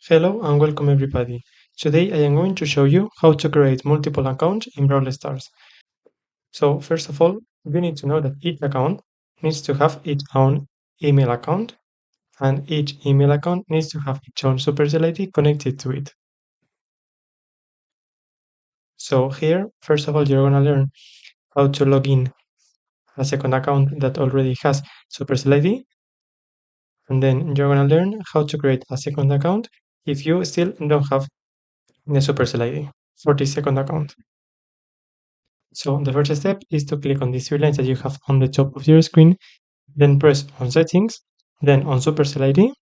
Hello and welcome everybody. Today I am going to show you how to create multiple accounts in Brawl Stars. So first of all, you need to know that each account needs to have its own email account and each email account needs to have its own Supercell ID connected to it. So here, first of all, you're going to learn how to log in a second account that already has Supercell ID, and then you're going to learn how to create a second account if you still don't have the Supercell ID for this second account. So the first step is to click on these three lines that you have on the top of your screen, then press on Settings, then on Supercell ID.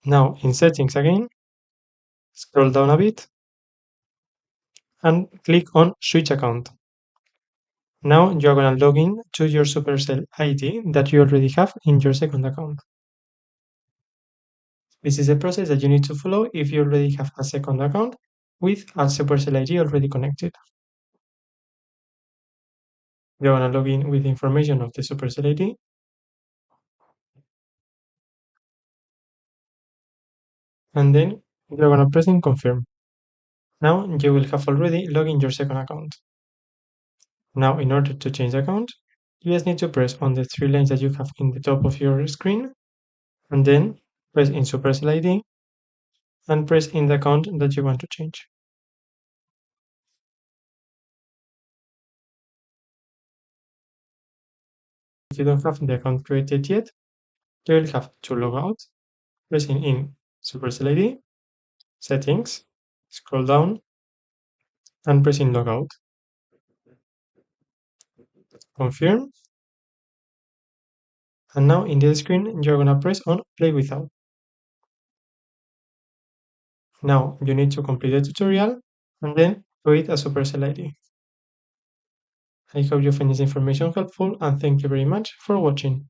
Now in Settings again, scroll down a bit and click on Switch Account. Now you're going to log in to your Supercell ID that you already have in your second account. This is a process that you need to follow if you already have a second account with a Supercell ID already connected. You're going to log in with information of the Supercell ID, and then you're going to press in Confirm. Now you will have already logged in your second account. Now in order to change the account, you just need to press on the three lines that you have in the top of your screen, and then press in Supercell ID and press in the account that you want to change. If you don't have the account created yet, you will have to log out, pressing in Supercell ID, Settings, scroll down, and press in Logout. Confirm. And now in this screen, you're gonna press on Play Without. Now you need to complete the tutorial and then create a Supercell ID. I hope you find this information helpful and thank you very much for watching.